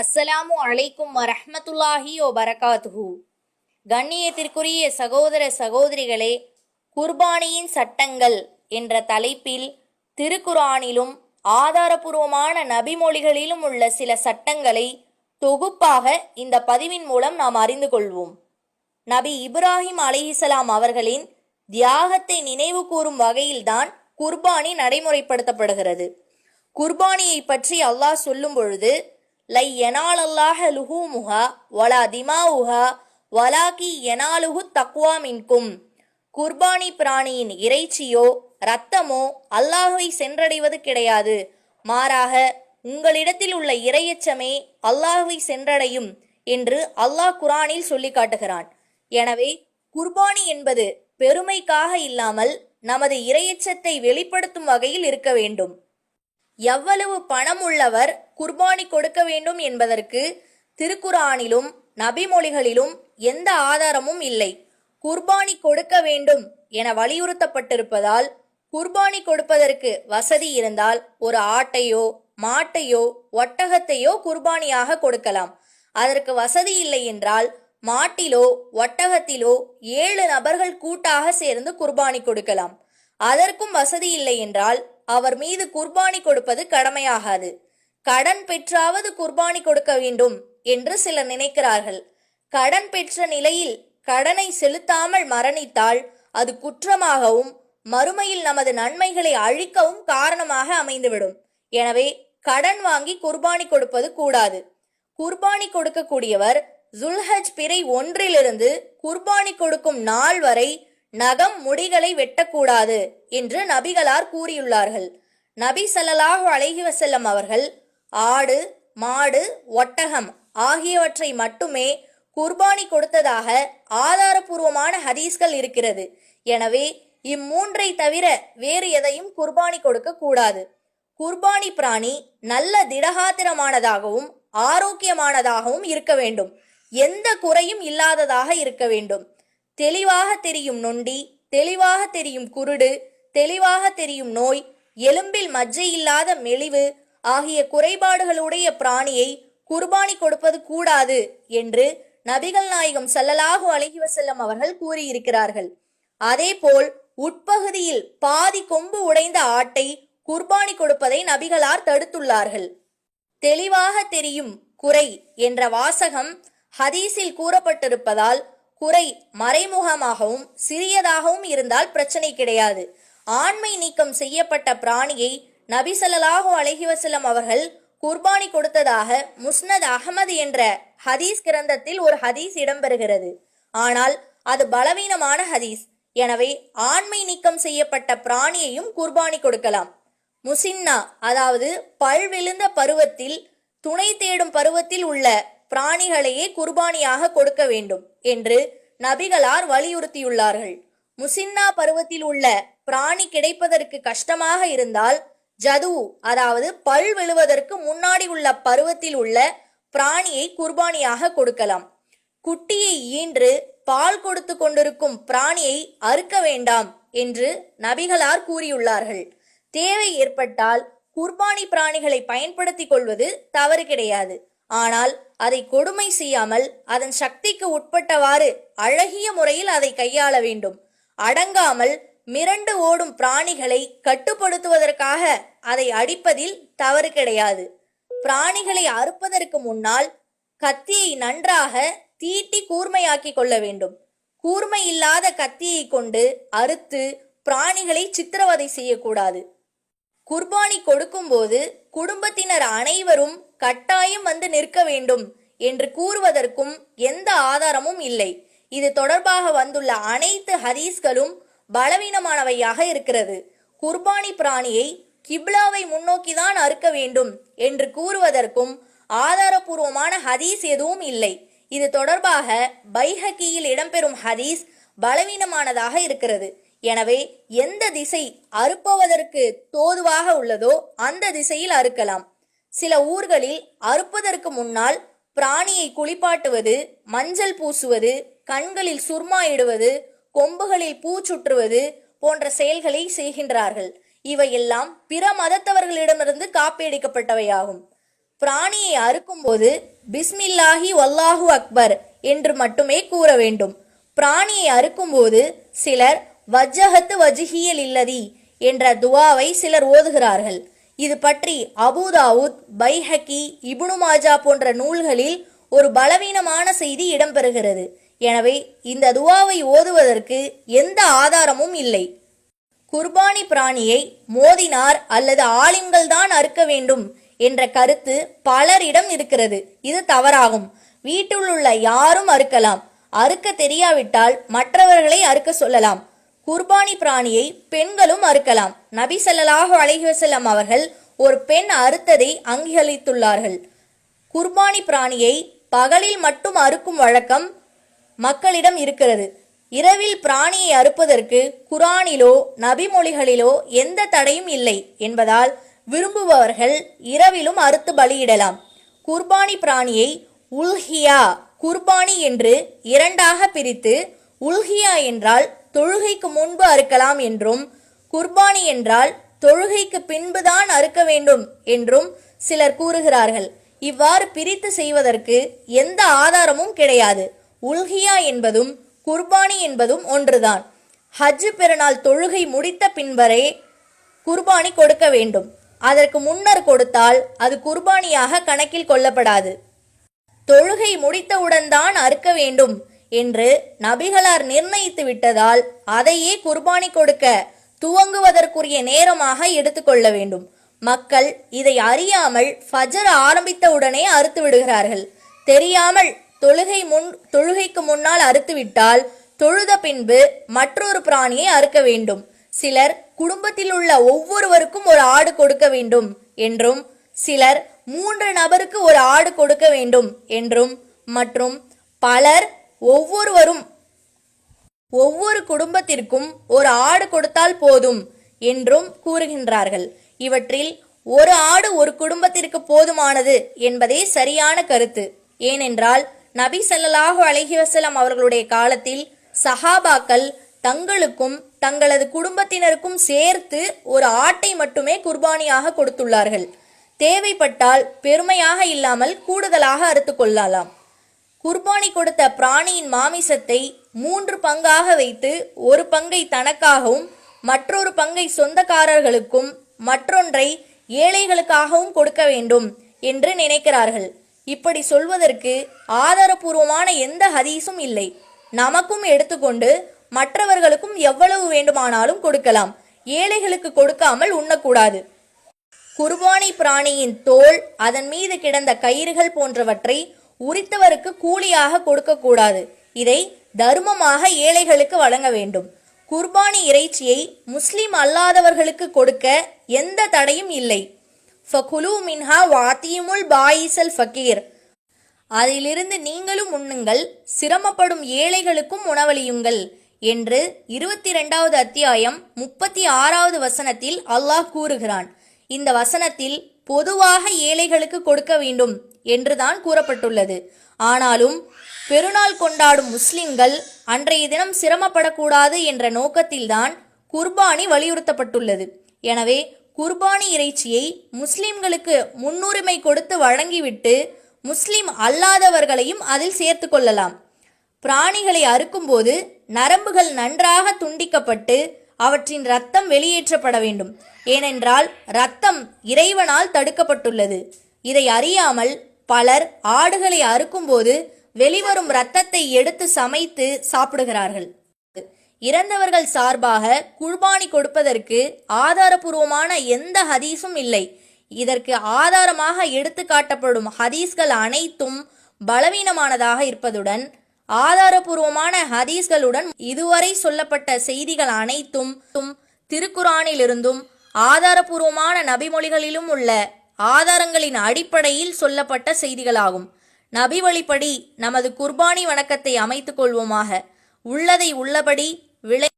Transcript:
அஸ்ஸலாமு அலைக்கும் வரஹ்மத்துல்லாஹி வபரகாத்துஹு. கண்ணியத்திற்குரிய சகோதர சகோதரிகளே, குர்பானியின் சட்டங்கள் என்ற தலைப்பில் திருக்குர்ஆனிலும் ஆதாரபூர்வமான நபிமொழிகளிலும் உள்ள சில சட்டங்களை தொகுப்பாக இந்த பதிவின் மூலம் நாம் அறிந்து கொள்வோம். நபி இப்ராஹிம் அலைஹிஸ்ஸலாம் அவர்களின் தியாகத்தை நினைவு கூறும் வகையில்தான் குர்பானி நடைமுறைப்படுத்தப்படுகிறது. குர்பானியை பற்றி அல்லாஹ் சொல்லும் பொழுது, லை யனாலல்லாஹ லுஹூமுஹா வலா திமாவுஹா வலாக்கி யனாலுஹு தக்வா மின்கும். குர்பானி பிராணியின் இறைச்சியோ இரத்தமோ அல்லாஹ்வை சென்றடைவது கிடையாது, மாறாக உங்களிடத்தில் உள்ள இறையச்சமே அல்லாஹ்வை சென்றடையும் என்று அல்லாஹ் குர்ஆனில் சொல்லி காட்டுகிறான். எனவே குர்பானி என்பது பெருமைக்காக இல்லாமல் நமது இறையச்சத்தை வெளிப்படுத்தும் வகையில் இருக்க வேண்டும். எவ்வளவு பணம் உள்ளவர் குர்பானி கொடுக்க வேண்டும் என்பதற்கு திருக்குர்ஆனிலும் நபிமொழிகளிலும் எந்த ஆதாரமும் இல்லை. குர்பானி கொடுக்க வேண்டும் என வலியுறுத்தப்பட்டிருப்பதால், குர்பானி கொடுப்பதற்கு வசதி இருந்தால் ஒரு ஆட்டையோ மாட்டையோ ஒட்டகத்தையோ குர்பானியாக கொடுக்கலாம். அதற்கு வசதி இல்லை என்றால் மாட்டிலோ ஒட்டகத்திலோ 7 நபர்கள் கூட்டாக சேர்ந்து குர்பானி கொடுக்கலாம். அதற்கும் வசதி இல்லை என்றால் அவர் மீது குர்பானி கொடுப்பது கடமையாகாது. கடன் பெற்றாவது குர்பானி கொடுக்க வேண்டும் என்று சிலர் நினைக்கிறார்கள். கடன் பெற்ற நிலையில் கடனை செலுத்தாமல் மரணித்தால் அது குற்றமாகவும் மறுமையில் நமது நன்மைகளை அழிக்கவும் காரணமாக அமைந்துவிடும். எனவே கடன் வாங்கி குர்பானி கொடுப்பது கூடாது. குர்பானி கொடுக்கக்கூடியவர் ஜுல்ஹஜ் பிறை 1 குர்பானி கொடுக்கும் நாள் வரை நகம் முடிகளை வெட்டக்கூடாது என்று நபிகளார் கூறியுள்ளார்கள். நபி ஸல்லல்லாஹு அலைஹி வஸல்லம் அவர்கள் ஆடு, மாடு, ஒட்டகம் ஆகியவற்றை மட்டுமே குர்பானி கொடுத்ததாக ஆதாரபூர்வமான ஹதீஸ்கள் இருக்கிறது. எனவே இம்மூன்றை தவிர வேறு எதையும் குர்பானி கொடுக்க கூடாது. குர்பானி பிராணி நல்ல திடகாத்திரமானதாகவும் ஆரோக்கியமானதாகவும் இருக்க வேண்டும். எந்த குறையும் இல்லாததாக இருக்க வேண்டும். தெளிவாக தெரியும் நொண்டி, தெளிவாக தெரியும் குருடு, தெளிவாக தெரியும் நோய், எலும்பில் மஜ்ஜை இல்லாத மெலிவு ஆகிய குறைபாடுகளுடைய பிராணியை குர்பானி கொடுப்பது கூடாது என்று நபிகள் நாயகம் ஸல்லல்லாஹு அலைஹி வஸல்லம் அவர்கள் கூறியிருக்கிறார்கள். அதேபோல் உட்பகுதியில் பாதி கொம்பு உடைந்த ஆட்டை குர்பானி கொடுப்பதை நபிகளார் தடுத்துள்ளார்கள். தெளிவாக தெரியும் குறை என்ற வாசகம் ஹதீஸில் கூறப்பட்டிருப்பதால் குறை மறைமுகமாகவும் சிறியதாகவும் இருந்தால் பிரச்சனை கிடையாது. ஆண்மை நீக்கம் செய்யப்பட்ட பிராணியை நபி ஸல்லல்லாஹு அலைஹி வஸல்லம் அவர்கள் குர்பானி கொடுத்ததாக முஸ்னத் அஹ்மத் என்ற ஹதீஸ் கிரந்தத்தில் ஒரு ஹதீஸ் இடம்பெறுகிறது. ஆனால் அது பலவீனமான ஹதீஸ். எனவே ஆண்மை நீக்கம் செய்யப்பட்ட பிராணியையும் குர்பானி கொடுக்கலாம். முசின்னா, அதாவது பல் விழுந்த பருவத்தில், துணை தேடும் பருவத்தில் உள்ள பிராணிகளையே குர்பானியாக கொடுக்க வேண்டும் என்று நபிகளார் வலியுறுத்தியுள்ளார்கள். முசின்னா பருவத்தில் உள்ள பிராணி கிடைப்பதற்கு கஷ்டமாக இருந்தால் ஜது, அதாவது பல் விழுவதற்கு முன்னாடி உள்ள பருவத்தில் உள்ள பிராணியை குர்பானியாக கொடுக்கலாம். குட்டியை ஈன்று பால் கொடுத்து கொண்டிருக்கும் பிராணியை அறுக்க வேண்டாம் என்று நபிகளார் கூறியுள்ளார்கள். தேவை ஏற்பட்டால் குர்பானி பிராணிகளை பயன்படுத்திக் கொள்வது தவறு கிடையாது. ஆனால் அதை கொடுமை செய்யாமல் அதன் சக்திக்கு உட்பட்டவாறு அழகிய முறையில் அதை கையாள வேண்டும். அடங்காமல் மிரண்டு ஓடும் பிராணிகளை கட்டுப்படுத்துவதற்காக அதை அடிப்பதில் தவறு கிடையாது. பிராணிகளை அறுப்பதற்கு முன்னால் கத்தியை நன்றாக தீட்டி கூர்மையாக்கி கொள்ள வேண்டும். கூர்மை இல்லாத கத்தியை கொண்டு அறுத்து பிராணிகளை சித்திரவதை செய்யக்கூடாது. குர்பானி கொடுக்கும்போது குடும்பத்தினர் அனைவரும் கட்டாயம் வந்து நிற்க வேண்டும் என்று கூறுவதற்கும் எந்த ஆதாரமும் இல்லை. இது தொடர்பாக வந்துள்ள அனைத்து ஹதீஸ்களும் பலவீனமானவையாக இருக்கிறது. குர்பானி பிராணியை கிப்லாவை முன்னோக்கிதான் அறுக்க வேண்டும் என்று கூறுவதற்கும் ஆதாரபூர்வமான ஹதீஸ் எதுவும் இல்லை. இது தொடர்பாக பைஹக்கியில் இடம்பெறும் ஹதீஸ் பலவீனமானதாக இருக்கிறது. எனவே எந்த திசை அறுப்பதற்கு தோதுவாக உள்ளதோ அந்த திசையில் அறுக்கலாம். சில ஊர்களில் அறுப்பதற்கு முன்னால் பிராணியை குளிப்பாட்டுவது, மஞ்சள் பூசுவது, கண்களில் சுர்மா இடுவது, கொம்புகளில் பூ சுற்றுவது போன்ற செயல்களை செய்கின்றார்கள். இவையெல்லாம் பிற மதத்தவர்களிடமிருந்து காப்பியடிக்கப்பட்டவையாகும். பிராணியை அறுக்கும்போது பிஸ்மில்லாஹி வல்லாஹு அக்பர் என்று மட்டுமே கூற வேண்டும். பிராணியை அறுக்கும்போது சிலர் வஜ்ஜஹத்து வஜ்ஹியல் இல்லதி என்ற துவாவை சிலர் ஓதுகிறார்கள். இது பற்றி அபூதாவுத், பைஹக்கி, இப்னு மாஜா போன்ற நூல்களில் ஒரு பலவீனமான செய்தி இடம்பெறுகிறது. எனவே இந்த துவாவை ஓதுவதற்கு எந்த ஆதாரமும் இல்லை. குர்பானி பிராணியை மோதினார் அல்லது ஆலிம்கள் தான் அறுக்க வேண்டும் என்ற கருத்து பலரிடம் இருக்கிறது. இது தவறாகும். வீட்டில் உள்ள யாரும் அறுக்கலாம். அறுக்க தெரியாவிட்டால் மற்றவர்களை அறுக்க சொல்லலாம். குர்பானி பிராணியை பெண்களும் அறுக்கலாம். நபி ஸல்லல்லாஹு அலைஹி வஸல்லம் அவர்கள் ஒரு பெண் அறுத்ததை அங்கீகரித்துள்ளார்கள். குர்பானி பிராணியை பகலில் மட்டும் அறுக்கும் வழக்கம் மக்களிடம் இருக்கிறது. இரவில் பிராணியை அறுப்பதற்கு குரானிலோ நபிமொழிகளிலோ எந்த தடையும் இல்லை என்பதால் விரும்புபவர்கள் இரவிலும் அறுத்து பலியிடலாம். குர்பானி பிராணியை உல்ஹியா, குர்பானி என்று இரண்டாக பிரித்து, உல்ஹியா என்றால் தொழுகைக்கு முன்பு அறுக்கலாம் என்றும், குர்பானி என்றால் தொழுகைக்கு பின்புதான் அறுக்க வேண்டும் என்றும் சிலர் கூறுகிறார்கள். இவ்வாறு பிரித்து செய்வதற்கு எந்த ஆதாரமும் கிடையாது. உல்ஹியா என்பதும் குர்பானி என்பதும் ஒன்றுதான். ஹஜ் பெருநாள் தொழுகை முடித்த பின்பரே குர்பானி கொடுக்க வேண்டும். அதற்கு முன்னர் கொடுத்தால் அது குர்பானியாக கணக்கில் கொள்ளப்படாது. தொழுகை முடித்தவுடன் தான் அறுக்க வேண்டும் என்று நபிகளார் நிர்ணயித்து விட்டதால் அதையே குர்பானி கொடுக்க துவங்குவதற்குரிய நேரமாக எடுத்துக்கொள்ள வேண்டும். மக்கள் இதை அறியாமல் ஃபஜர் ஆரம்பித்தவுடனே அறுத்து விடுகிறார்கள். தெரியாமல் தொழுகைக்கு முன்னால் அறுத்துவிட்டால் தொழுத பின்பு மற்றொரு பிராணியை அறுக்க வேண்டும். சிலர் குடும்பத்தில் உள்ள ஒவ்வொருவருக்கும் ஒரு ஆடு கொடுக்க வேண்டும் என்றும், சிலர் 3 நபருக்கு ஒரு ஆடு கொடுக்க வேண்டும் என்றும், மற்றும் பலர் ஒவ்வொரு குடும்பத்திற்கும் ஒரு ஆடு கொடுத்தால் போதும் என்றும் கூறுகின்றார்கள். இவற்றில் ஒரு ஆடு ஒரு குடும்பத்திற்கு போதுமானது என்பதே சரியான கருத்து. ஏனென்றால் நபி ஸல்லல்லாஹு அலைஹி வஸல்லம் அவர்களுடைய காலத்தில் சஹாபாக்கள் தங்களுக்கும் தங்களது குடும்பத்தினருக்கும் சேர்த்து ஒரு ஆட்டை மட்டுமே குர்பானியாக கொடுத்துள்ளார்கள். தேவைப்பட்டால் பெருமையாக இல்லாமல் கூடுதலாக அறுத்து கொள்ளலாம். குர்பானி கொடுத்த பிராணியின் மாமிசத்தை 3 பங்காக வைத்து ஒரு பங்கை தனக்காகவும் மற்றொரு பங்கை சொந்தக்காரர்களுக்கும் மற்றொன்றை ஏழைகளுக்காகவும் கொடுக்க வேண்டும் என்று நினைக்கிறார்கள். இப்படி சொல்வதற்கு ஆதாரபூர்வமான எந்த ஹதீஸும் இல்லை. நமக்கும் எடுத்துக்கொண்டு மற்றவர்களுக்கும் எவ்வளவு வேண்டுமானாலும் கொடுக்கலாம். ஏழைகளுக்கு கொடுக்காமல் உண்ணக்கூடாது. குர்பானி பிராணியின் தோல், அதன் மீது கிடந்த கயிறுகள் போன்றவற்றை உரித்தவருக்கு கூலியாக கொடுக்கக்கூடாது. இதை தர்மமாக ஏழைகளுக்கு வழங்க வேண்டும். குர்பானி இறைச்சியை முஸ்லிம் அல்லாதவர்களுக்கு கொடுக்க எந்த தடையும் இல்லை. ஃபகுலு மின்ஹா வாத்தியுமுல் பாயிசல் ஃபகீர், அதிலிருந்து நீங்களும் உண்ணுங்கள், சிரமப்படும் ஏழைகளுக்கும் உணவளியுங்கள் என்று 22வது அத்தியாயம் 36வது வசனத்தில் அல்லாஹ் கூறுகிறான். இந்த வசனத்தில் பொதுவாக ஏழைகளுக்கு கொடுக்க வேண்டும் என்றுதான் கூறப்பட்டுள்ளது. ஆனாலும் பெருநாள் கொண்டாடும் முஸ்லிம்கள் அன்றைய தினம் சிரமப்படக்கூடாது என்ற நோக்கத்தில்தான் குர்பானி வலியுறுத்தப்பட்டுள்ளது. எனவே குர்பானி இறைச்சியை முஸ்லிம்களுக்கு முன்னுரிமை கொடுத்து வழங்கிவிட்டு முஸ்லிம் அல்லாதவர்களையும் அதில் சேர்த்து கொள்ளலாம். பிராணிகளை அறுக்கும்போது நரம்புகள் நன்றாக துண்டிக்கப்பட்டு அவற்றின் இரத்தம் வெளியேற்றப்பட வேண்டும். ஏனென்றால் இரத்தம் இறைவனால் தடுக்கப்பட்டுள்ளது. இதை அறியாமல் பலர் ஆடுகளை அறுக்கும்போது வெளிவரும் இரத்தத்தை எடுத்து சமைத்து சாப்பிடுகிறார்கள். இறந்தவர்கள் சார்பாக குர்பானி கொடுப்பதற்கு ஆதாரபூர்வமான எந்த ஹதீஸும் இல்லை. இதற்கு ஆதாரமாக எடுத்து காட்டப்படும் ஹதீஸ்கள் அனைத்தும் பலவீனமானதாக இருப்பதுடன் ஆதாரபூர்வமான ஹதீஸ்களுடன் இதுவரை சொல்லப்பட்ட செய்திகள் அனைத்தும் திருக்குரானிலிருந்தும் ஆதாரபூர்வமான நபிமொழிகளிலும் உள்ள ஆதாரங்களின் அடிப்படையில் சொல்லப்பட்ட செய்திகளாகும். நபி வழிப்படி நமது குர்பானி வணக்கத்தை அமைத்துக் கொள்வோமாக. உள்ளதை உள்ளபடி விளை